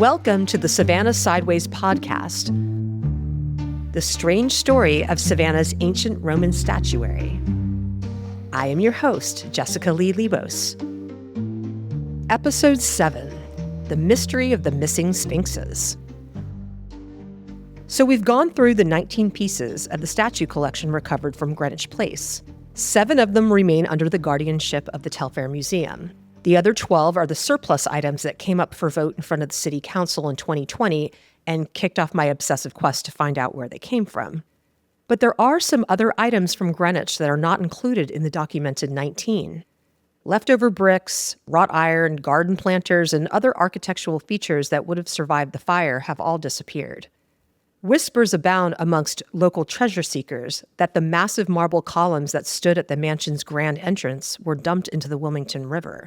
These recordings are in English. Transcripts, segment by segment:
Welcome to the Savannah Sideways podcast, the strange story of Savannah's ancient Roman statuary. I am your host, Jessica Leigh Lebos. Episode 7, The Mystery of the Missing Sphinxes. So we've gone through the 19 pieces of the statue collection recovered from Greenwich Place. 7 of them remain under the guardianship of the Telfair Museum. The other 12 are the surplus items that came up for vote in front of the City Council in 2020 and kicked off my obsessive quest to find out where they came from. But there are some other items from Greenwich that are not included in the documented 19. Leftover bricks, wrought iron, garden planters, and other architectural features that would have survived the fire have all disappeared. Whispers abound amongst local treasure seekers that the massive marble columns that stood at the mansion's grand entrance were dumped into the Wilmington River.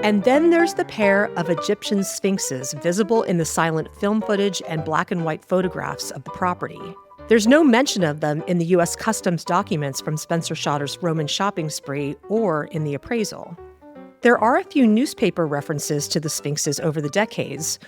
And then there's the pair of Egyptian Sphinxes visible in the silent film footage and black and white photographs of the property. There's no mention of them in the U.S. Customs documents from Spencer Schotter's Roman shopping spree or in the appraisal. There are a few newspaper references to the Sphinxes over the decades.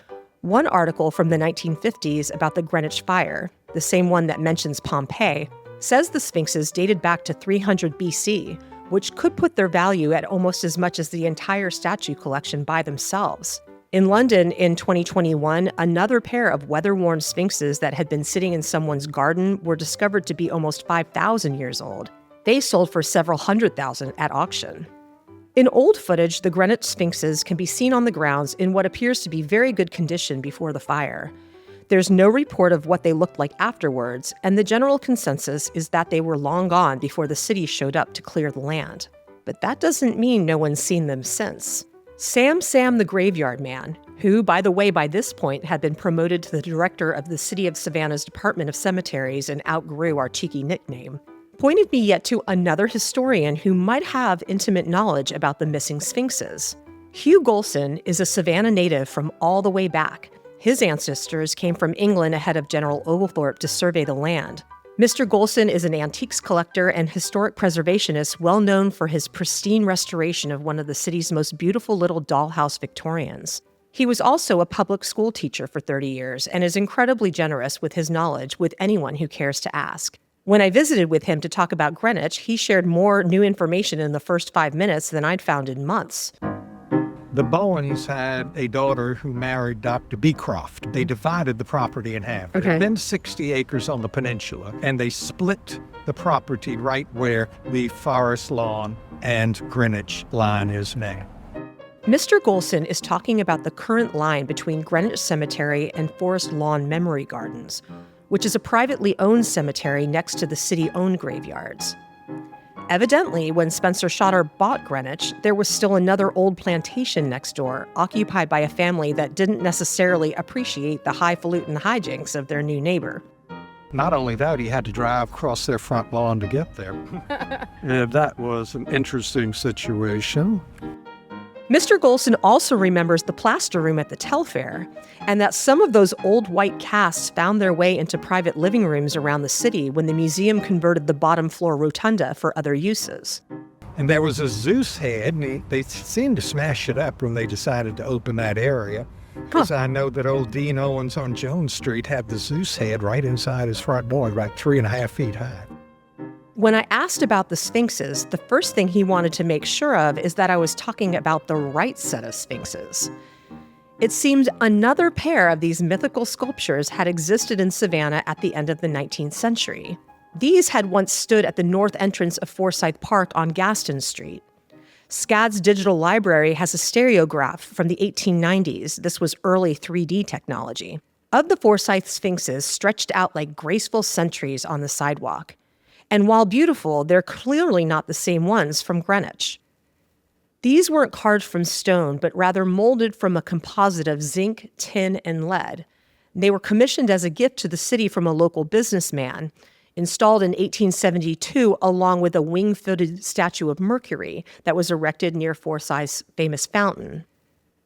One article from the 1950s about the Greenwich fire, the same one that mentions Pompeii, says the Sphinxes dated back to 300 BC, which could put their value at almost as much as the entire statue collection by themselves. In London in 2021, another pair of weather-worn Sphinxes that had been sitting in someone's garden were discovered to be almost 5,000 years old. They sold for several $100,000 at auction. In old footage, the Greenwich Sphinxes can be seen on the grounds in what appears to be very good condition before the fire. There's no report of what they looked like afterwards, and the general consensus is that they were long gone before the city showed up to clear the land. But that doesn't mean no one's seen them since. Sam the Graveyard Man, who, by the way, by this point had been promoted to the director of the City of Savannah's Department of Cemeteries and outgrew our cheeky nickname, pointed me yet to another historian who might have intimate knowledge about the missing Sphinxes. Hugh Golson is a Savannah native from all the way back. His ancestors came from England ahead of General Oglethorpe to survey the land. Mr. Golson is an antiques collector and historic preservationist well known for his pristine restoration of one of the city's most beautiful little dollhouse Victorians. He was also a public school teacher for 30 years and is incredibly generous with his knowledge with anyone who cares to ask. When I visited with him to talk about Greenwich, he shared more new information in the first 5 minutes than I'd found in months. The Bowens had a daughter who married Dr. Beecroft. They divided the property in half. Okay. There'd been 60 acres on the peninsula, and they split the property right where the Forest Lawn and Greenwich line is now. Mr. Golson is talking about the current line between Greenwich Cemetery and Forest Lawn Memory Gardens, which is a privately owned cemetery next to the city-owned graveyards. Evidently, when Spencer Schotter bought Greenwich, there was still another old plantation next door, occupied by a family that didn't necessarily appreciate the highfalutin hijinks of their new neighbor. Not only that, he had to drive across their front lawn to get there. And that was an interesting situation. Mr. Golson also remembers the plaster room at the Telfair, and that some of those old white casts found their way into private living rooms around the city when the museum converted the bottom floor rotunda for other uses. And there was a Zeus head, and they seemed to smash it up when they decided to open that area. Because I know that old Dean Owens on Jones Street had the Zeus head right inside his front door, about 3.5 feet high. When I asked about the Sphinxes, the first thing he wanted to make sure of is that I was talking about the right set of Sphinxes. It seemed another pair of these mythical sculptures had existed in Savannah at the end of the 19th century. These had once stood at the north entrance of Forsyth Park on Gaston Street. SCAD's digital library has a stereograph from the 1890s. This was early 3D technology, of the Forsyth Sphinxes stretched out like graceful sentries on the sidewalk. And while beautiful, they're clearly not the same ones from Greenwich. These weren't carved from stone, but rather molded from a composite of zinc, tin, and lead. They were commissioned as a gift to the city from a local businessman, installed in 1872 along with a wing-footed statue of Mercury that was erected near Forsyth's famous fountain.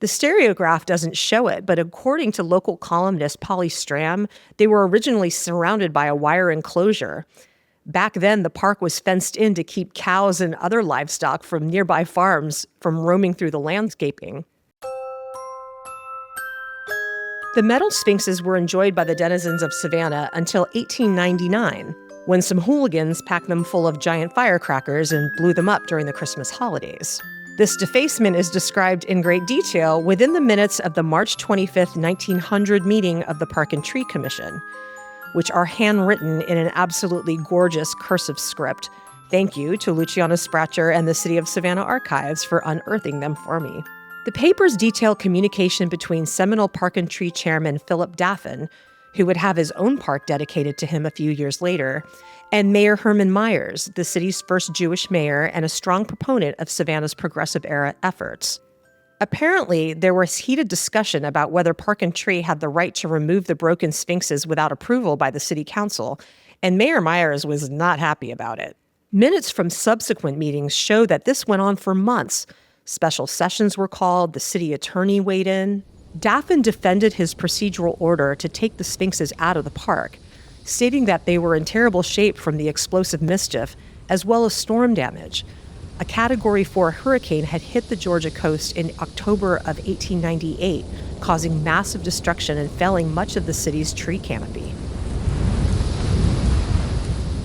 The stereograph doesn't show it, but according to local columnist Polly Stram, they were originally surrounded by a wire enclosure. Back then, the park was fenced in to keep cows and other livestock from nearby farms from roaming through the landscaping. The metal sphinxes were enjoyed by the denizens of Savannah until 1899, when some hooligans packed them full of giant firecrackers and blew them up during the Christmas holidays. This defacement is described in great detail within the minutes of the March 25, 1900 meeting of the Park and Tree Commission, which are handwritten in an absolutely gorgeous cursive script. Thank you to Luciana Spratcher and the City of Savannah Archives for unearthing them for me. The papers detail communication between Seminole Park and Tree Chairman Philip Daffin, who would have his own park dedicated to him a few years later, and Mayor Herman Myers, the city's first Jewish mayor and a strong proponent of Savannah's progressive-era efforts. Apparently, there was heated discussion about whether Park and Tree had the right to remove the broken sphinxes without approval by the city council, and Mayor Myers was not happy about it. Minutes from subsequent meetings show that this went on for months. Special sessions were called, the city attorney weighed in. Daffin defended his procedural order to take the sphinxes out of the park, stating that they were in terrible shape from the explosive mischief, as well as storm damage. A Category 4 hurricane had hit the Georgia coast in October of 1898, causing massive destruction and felling much of the city's tree canopy.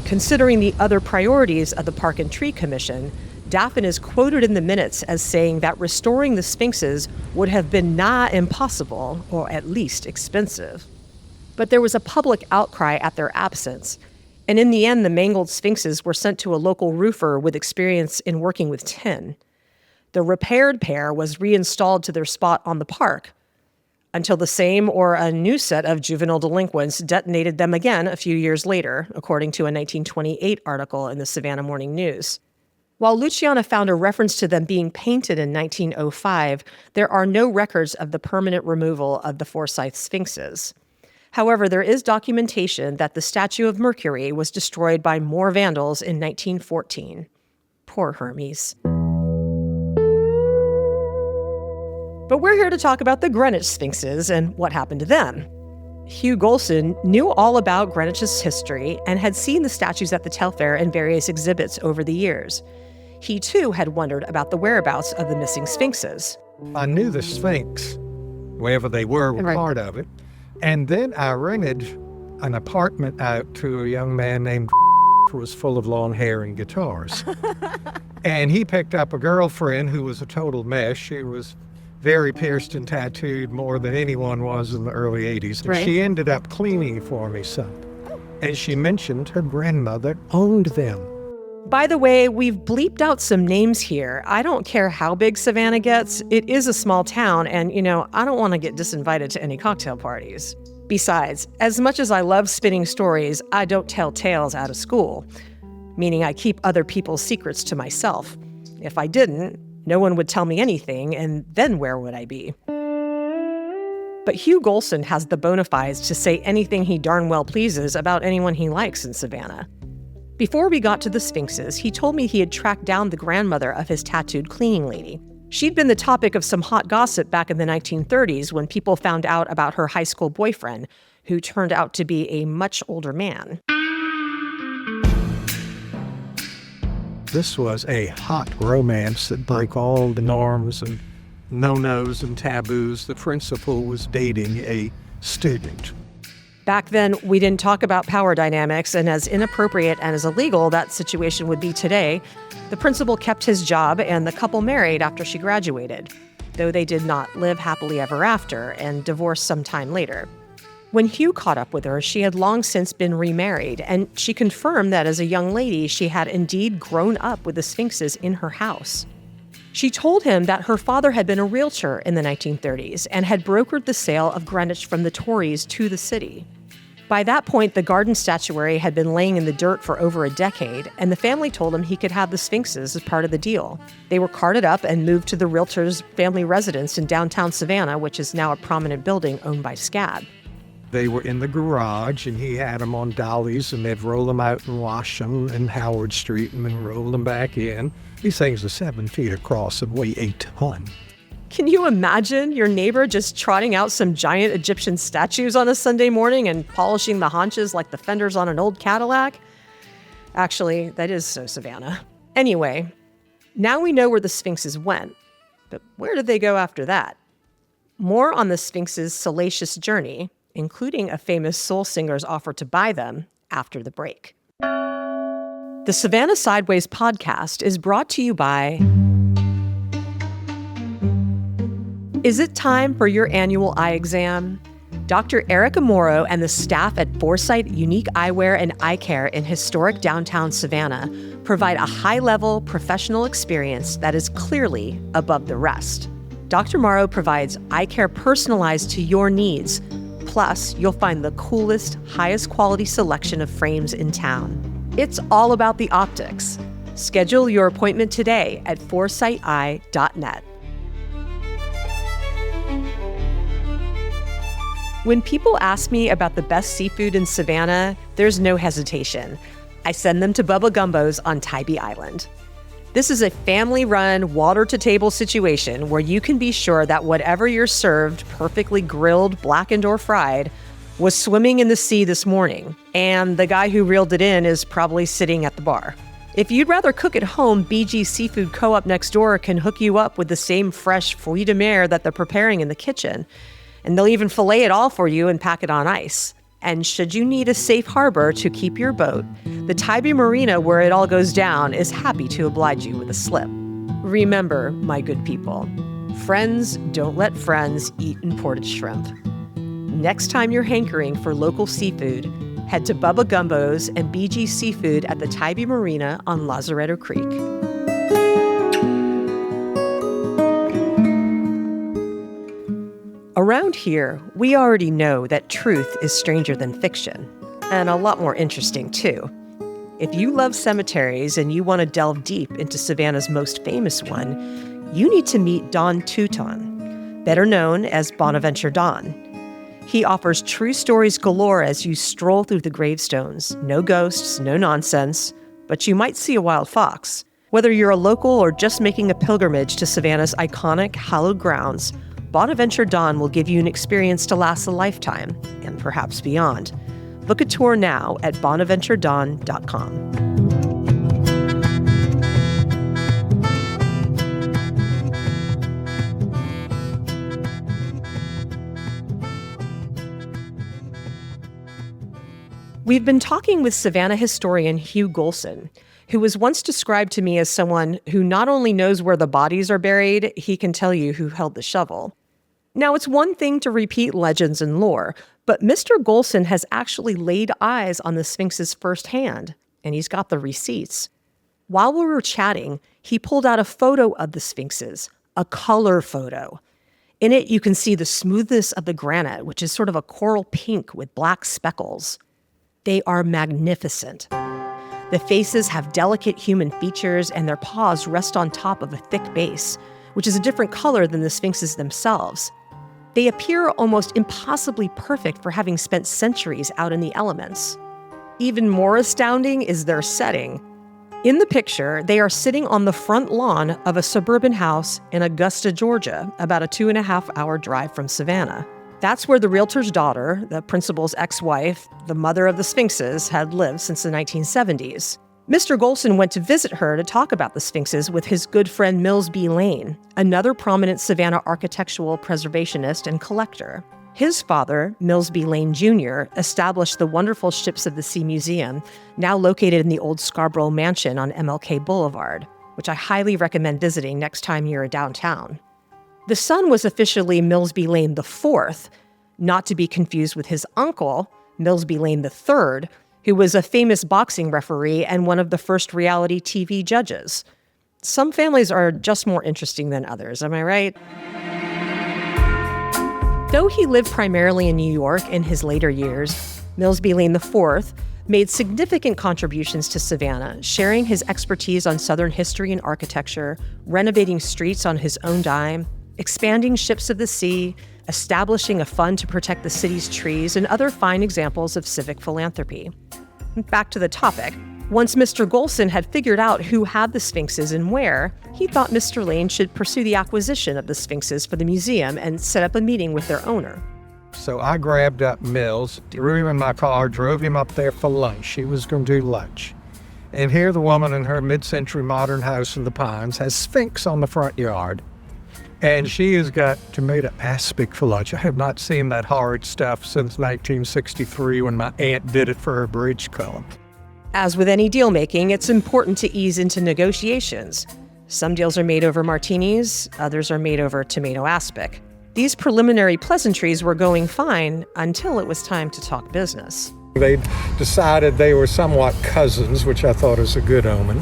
Considering the other priorities of the Park and Tree Commission, Daffin is quoted in the minutes as saying that restoring the sphinxes would have been nigh impossible, or at least expensive. But there was a public outcry at their absence, and in the end, the mangled sphinxes were sent to a local roofer with experience in working with tin. The repaired pair was reinstalled to their spot on the park, until the same or a new set of juvenile delinquents detonated them again a few years later, according to a 1928 article in the Savannah Morning News. While Luciana found a reference to them being painted in 1905, there are no records of the permanent removal of the Forsyth Sphinxes. However, there is documentation that the statue of Mercury was destroyed by more vandals in 1914. Poor Hermes. But we're here to talk about the Greenwich Sphinxes and what happened to them. Hugh Golson knew all about Greenwich's history and had seen the statues at the Telfair and various exhibits over the years. He, too, had wondered about the whereabouts of the missing sphinxes. I knew the Sphinx, wherever they were Right. part of it. And then I rented an apartment out to a young man named who was full of long hair and guitars. And he picked up a girlfriend who was a total mess. She was very pierced and tattooed, more than anyone was in the early 80s. And Right. she ended up cleaning for me some. And she mentioned her grandmother owned them. By the way, we've bleeped out some names here. I don't care how big Savannah gets. It is a small town, and, I don't want to get disinvited to any cocktail parties. Besides, as much as I love spinning stories, I don't tell tales out of school, meaning I keep other people's secrets to myself. If I didn't, no one would tell me anything, and then where would I be? But Hugh Golson has the bona fides to say anything he darn well pleases about anyone he likes in Savannah. Before we got to the Sphinxes, he told me he had tracked down the grandmother of his tattooed cleaning lady. She'd been the topic of some hot gossip back in the 1930s when people found out about her high school boyfriend, who turned out to be a much older man. This was a hot romance that broke all the norms and no-nos and taboos. The principal was dating a student. Back then, we didn't talk about power dynamics, and as inappropriate and as illegal that situation would be today, the principal kept his job and the couple married after she graduated, though they did not live happily ever after and divorced some time later. When Hugh caught up with her, she had long since been remarried, and she confirmed that as a young lady, she had indeed grown up with the Sphinxes in her house. She told him that her father had been a realtor in the 1930s and had brokered the sale of Greenwich from the Tories to the city. By that point, the garden statuary had been laying in the dirt for over a decade, and the family told him he could have the Sphinxes as part of the deal. They were carted up and moved to the realtor's family residence in downtown Savannah, which is now a prominent building owned by SCAD. They were in the garage, and he had them on dollies, and they'd roll them out and wash them in Howard Street and then roll them back in. These things are 7 feet across and weigh 8 tons. Can you imagine your neighbor just trotting out some giant Egyptian statues on a Sunday morning and polishing the haunches like the fenders on an old Cadillac? Actually, that is so Savannah. Anyway, now we know where the Sphinxes went, but where did they go after that? More on the Sphinx's salacious journey, including a famous soul singer's offer to buy them, after the break. The Savannah Sideways podcast is brought to you by... Is it time for your annual eye exam? Dr. Erica Morrow and the staff at Foresight Unique Eyewear and Eye Care in historic downtown Savannah provide a high-level professional experience that is clearly above the rest. Dr. Morrow provides eye care personalized to your needs. Plus, you'll find the coolest, highest quality selection of frames in town. It's all about the optics. Schedule your appointment today at foresigheye.net. When people ask me about the best seafood in Savannah, there's no hesitation. I send them to Bubba Gumbo's on Tybee Island. This is a family-run, water-to-table situation where you can be sure that whatever you're served, perfectly grilled, blackened, or fried, was swimming in the sea this morning, and the guy who reeled it in is probably sitting at the bar. If you'd rather cook at home, BG Seafood Co-op next door can hook you up with the same fresh fruits de mer that they're preparing in the kitchen. And they'll even fillet it all for you and pack it on ice. And should you need a safe harbor to keep your boat, the Tybee Marina where it all goes down is happy to oblige you with a slip. Remember, my good people, friends don't let friends eat imported shrimp. Next time you're hankering for local seafood, head to Bubba Gumbo's and BG Seafood at the Tybee Marina on Lazaretto Creek. Around here, we already know that truth is stranger than fiction, and a lot more interesting, too. If you love cemeteries and you want to delve deep into Savannah's most famous one, you need to meet Don Touton, better known as Bonaventure Don. He offers true stories galore as you stroll through the gravestones. No ghosts, no nonsense, but you might see a wild fox. Whether you're a local or just making a pilgrimage to Savannah's iconic hallowed grounds, Bonaventure Don will give you an experience to last a lifetime, and perhaps beyond. Book a tour now at bonaventuredon.com. We've been talking with Savannah historian Hugh Golson, who was once described to me as someone who not only knows where the bodies are buried, he can tell you who held the shovel. Now, it's one thing to repeat legends and lore, but Mr. Golson has actually laid eyes on the Sphinxes firsthand, and he's got the receipts. While we were chatting, he pulled out a photo of the Sphinxes, a color photo. In it, you can see the smoothness of the granite, which is sort of a coral pink with black speckles. They are magnificent. The faces have delicate human features, and their paws rest on top of a thick base, which is a different color than the Sphinxes themselves. They appear almost impossibly perfect for having spent centuries out in the elements. Even more astounding is their setting. In the picture, they are sitting on the front lawn of a suburban house in Augusta, Georgia, about a 2.5-hour drive from Savannah. That's where the realtor's daughter, the principal's ex-wife, the mother of the Sphinxes, had lived since the 1970s. Mr. Golson went to visit her to talk about the Sphinxes with his good friend Mills B. Lane, another prominent Savannah architectural preservationist and collector. His father, Mills B. Lane Jr., established the wonderful Ships of the Sea Museum, now located in the old Scarborough Mansion on MLK Boulevard, which I highly recommend visiting next time you're downtown. The son was officially Mills B. Lane IV, not to be confused with his uncle, Mills B. Lane III, who was a famous boxing referee and one of the first reality TV judges. Some families are just more interesting than others, am I right? Though he lived primarily in New York in his later years, Mills B. Lane IV made significant contributions to Savannah, sharing his expertise on Southern history and architecture, renovating streets on his own dime, expanding Ships of the Sea, establishing a fund to protect the city's trees, and other fine examples of civic philanthropy. Back to the topic. Once Mr. Golson had figured out who had the Sphinxes and where, he thought Mr. Lane should pursue the acquisition of the Sphinxes for the museum and set up a meeting with their owner. So I grabbed up Mills, threw him in my car, drove him up there for lunch. He was going to do lunch. And here the woman in her mid-century modern house in the Pines has Sphinx on the front yard. And she has got tomato aspic foliage. I have not seen that horrid stuff since 1963 when my aunt did it for her bridge column. As with any deal making, it's important to ease into negotiations. Some deals are made over martinis, others are made over tomato aspic. These preliminary pleasantries were going fine until it was time to talk business. They decided they were somewhat cousins, which I thought was a good omen.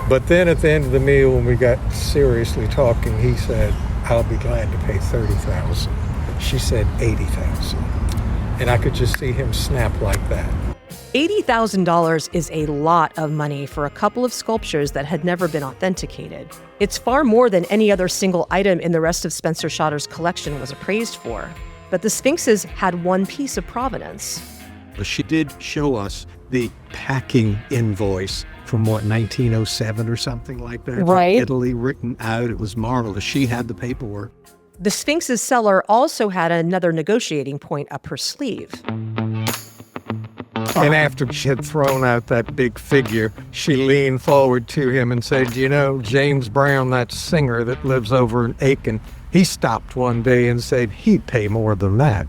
But then at the end of the meal, when we got seriously talking, he said, "I'll be glad to pay $30,000. She said $80,000. And I could just see him snap like that. $80,000 is a lot of money for a couple of sculptures that had never been authenticated. It's far more than any other single item in the rest of Spencer Schotter's collection was appraised for. But the Sphinxes had one piece of provenance. She did show us the packing invoice from, 1907 or something like that? Right. Italy, written out. It was marvelous. She had the paperwork. The Sphinx's seller also had another negotiating point up her sleeve. And after she had thrown out that big figure, she leaned forward to him and said, "You know, James Brown, that singer that lives over in Aiken, he stopped one day and said he'd pay more than that."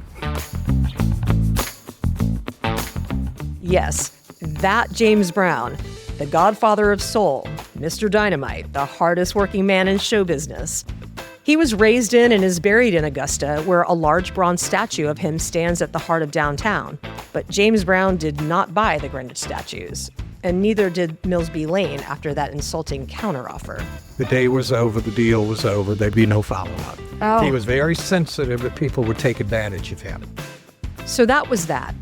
Yes, that James Brown, the godfather of soul, Mr. Dynamite, the hardest working man in show business. He was raised in and is buried in Augusta, where a large bronze statue of him stands at the heart of downtown. But James Brown did not buy the Greenwich statues, and neither did Millsby Lane after that insulting counteroffer. The day was over, the deal was over, there'd be no follow-up. Oh. He was very sensitive that people would take advantage of him. So that was that.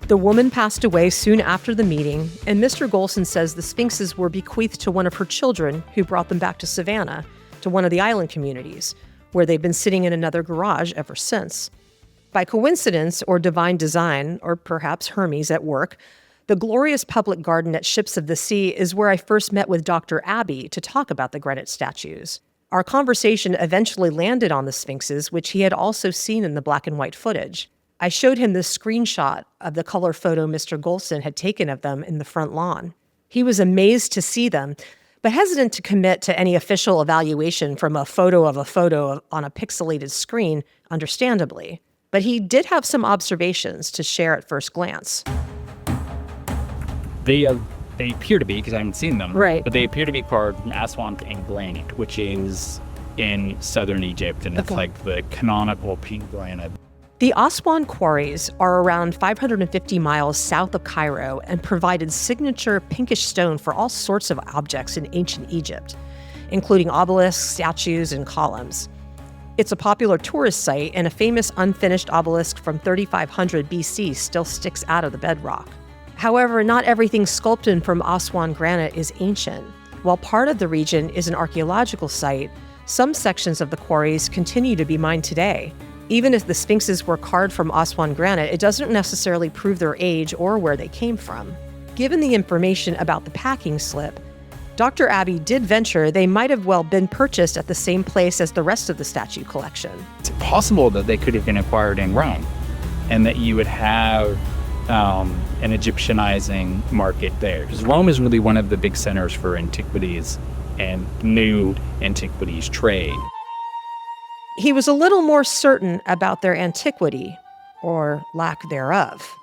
The woman passed away soon after the meeting, and Mr. Golson says the Sphinxes were bequeathed to one of her children who brought them back to Savannah, to one of the island communities, where they've been sitting in another garage ever since. By coincidence or divine design, or perhaps Hermes at work, the glorious public garden at Ships of the Sea is where I first met with Dr. Abbey to talk about the Greenwich statues. Our conversation eventually landed on the Sphinxes, which he had also seen in the black and white footage. I showed him this screenshot of the color photo Mr. Golson had taken of them in the front lawn. He was amazed to see them, but hesitant to commit to any official evaluation from a photo on a pixelated screen, understandably. But he did have some observations to share at first glance. They appear to be, because I haven't seen them, right, but they appear to be carved from Aswan and granite, which is in southern Egypt, and it's like the canonical pink granite. The Aswan quarries are around 550 miles south of Cairo and provided signature pinkish stone for all sorts of objects in ancient Egypt, including obelisks, statues, and columns. It's a popular tourist site, and a famous unfinished obelisk from 3500 BC still sticks out of the bedrock. However, not everything sculpted from Aswan granite is ancient. While part of the region is an archaeological site, some sections of the quarries continue to be mined today. Even if the Sphinxes were carved from Aswan granite, it doesn't necessarily prove their age or where they came from. Given the information about the packing slip, Dr. Abbey did venture they might have well been purchased at the same place as the rest of the statue collection. It's possible that they could have been acquired in Rome, and that you would have an Egyptianizing market there. Because Rome is really one of the big centers for antiquities and new antiquities trade. He was a little more certain about their antiquity, or lack thereof.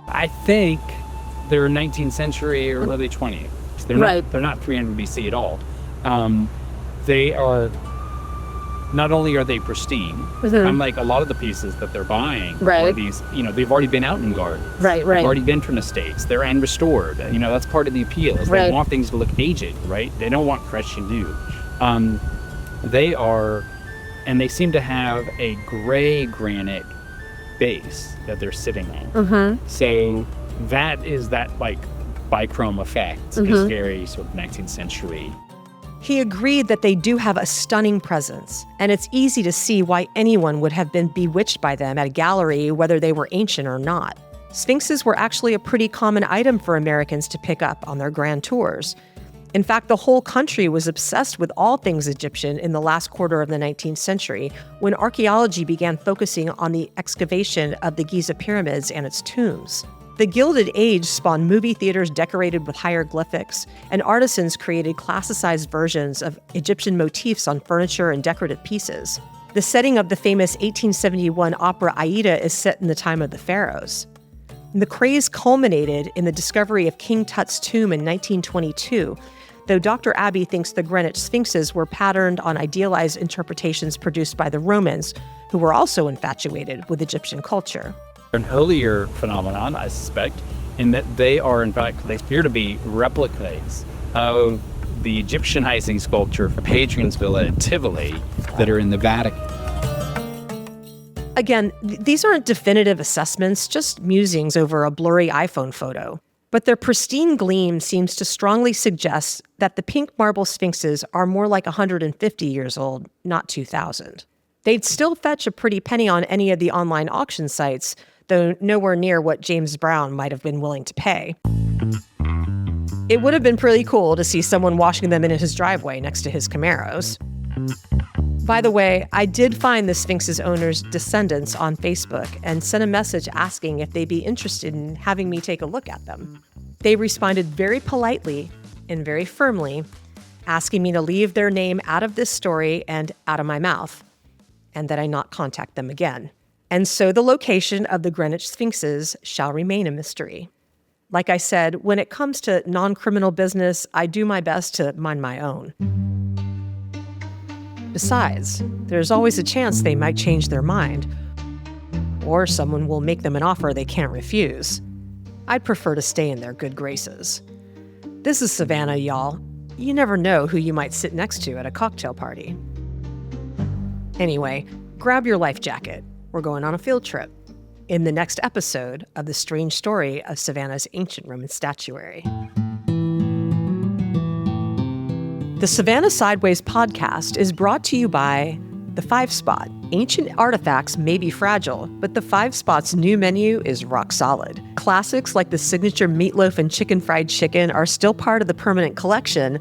I think they're 19th century or early 20th. They're not 300 BC at all. They are, not only are they pristine, unlike a lot of the pieces that they're buying, are these, they've already been out in gardens. They've already been from estates. They're and restored. That's part of the appeal. Is they want things to look aged, right? They don't want fresh and new. They are, and they seem to have a gray granite base that they're sitting on. So that is that bichrome effect is very sort of 19th century. He agreed that they do have a stunning presence, and it's easy to see why anyone would have been bewitched by them at a gallery, whether they were ancient or not. Sphinxes were actually a pretty common item for Americans to pick up on their grand tours. In fact, the whole country was obsessed with all things Egyptian in the last quarter of the 19th century, when archaeology began focusing on the excavation of the Giza pyramids and its tombs. The Gilded Age spawned movie theaters decorated with hieroglyphics, and artisans created classicized versions of Egyptian motifs on furniture and decorative pieces. The setting of the famous 1871 opera Aida is set in the time of the pharaohs. And the craze culminated in the discovery of King Tut's tomb in 1922, though Dr. Abbey thinks the Greenwich Sphinxes were patterned on idealized interpretations produced by the Romans, who were also infatuated with Egyptian culture. An earlier phenomenon, I suspect, in that they appear to be replicas of the Egyptianizing sculpture for Hadrian's Villa at Tivoli that are in the Vatican. Again, these aren't definitive assessments, just musings over a blurry iPhone photo. But their pristine gleam seems to strongly suggest that the pink marble sphinxes are more like 150 years old, not 2,000. They'd still fetch a pretty penny on any of the online auction sites, though nowhere near what James Brown might have been willing to pay. It would have been pretty cool to see someone washing them in his driveway next to his Camaros. By the way, I did find the Sphinx's owner's descendants on Facebook and sent a message asking if they'd be interested in having me take a look at them. They responded very politely and very firmly, asking me to leave their name out of this story and out of my mouth, and that I not contact them again. And so the location of the Greenwich Sphinxes shall remain a mystery. Like I said, when it comes to non-criminal business, I do my best to mind my own. Besides, there's always a chance they might change their mind, or someone will make them an offer they can't refuse. I'd prefer to stay in their good graces. This is Savannah, y'all. You never know who you might sit next to at a cocktail party. Anyway, grab your life jacket. We're going on a field trip in the next episode of The Strange Story of Savannah's Ancient Roman Statuary. The Savannah Sideways podcast is brought to you by The 5 Spot. Ancient artifacts may be fragile, but the 5 Spot's new menu is rock solid. Classics like the signature meatloaf and chicken fried chicken are still part of the permanent collection,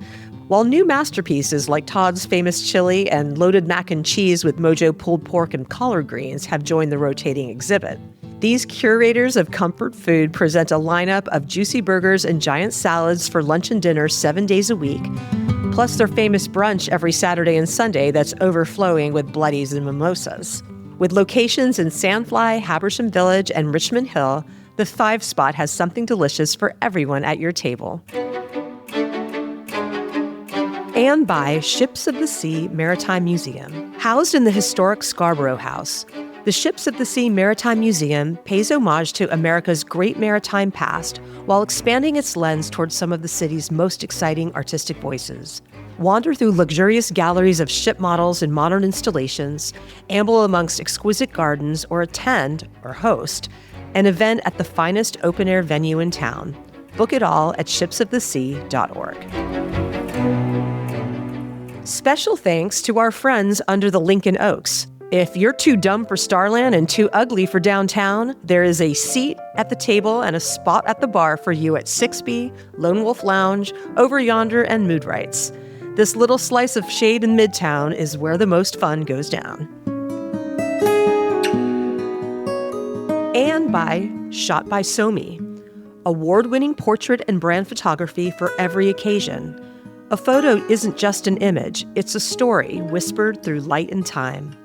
while new masterpieces like Todd's famous chili and loaded mac and cheese with Mojo pulled pork and collard greens have joined the rotating exhibit. These curators of comfort food present a lineup of juicy burgers and giant salads for lunch and dinner 7 days a week, plus their famous brunch every Saturday and Sunday that's overflowing with bloodies and mimosas. With locations in Sandfly, Habersham Village, and Richmond Hill, the 5 Spot has something delicious for everyone at your table. And by Ships of the Sea Maritime Museum. Housed in the historic Scarborough House, the Ships of the Sea Maritime Museum pays homage to America's great maritime past while expanding its lens towards some of the city's most exciting artistic voices. Wander through luxurious galleries of ship models and modern installations, amble amongst exquisite gardens, or attend, or host, an event at the finest open-air venue in town. Book it all at shipsofthesea.org. Special thanks to our friends under the Lincoln Oaks. If you're too dumb for Starland and too ugly for downtown, there is a seat at the table and a spot at the bar for you at 6B, Lone Wolf Lounge, Over Yonder, and Mood Rights. This little slice of shade in Midtown is where the most fun goes down. And by Shot by Somi, award-winning portrait and brand photography for every occasion. A photo isn't just an image, it's a story whispered through light and time.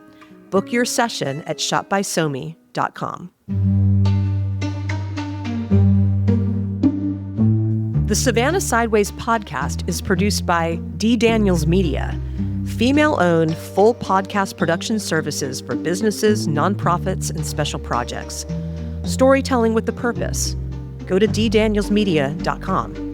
Book your session at shotbysomi.com. The Savannah Sideways podcast is produced by D. Daniels Media, female-owned full podcast production services for businesses, nonprofits, and special projects. Storytelling with a purpose. Go to ddanielsmedia.com.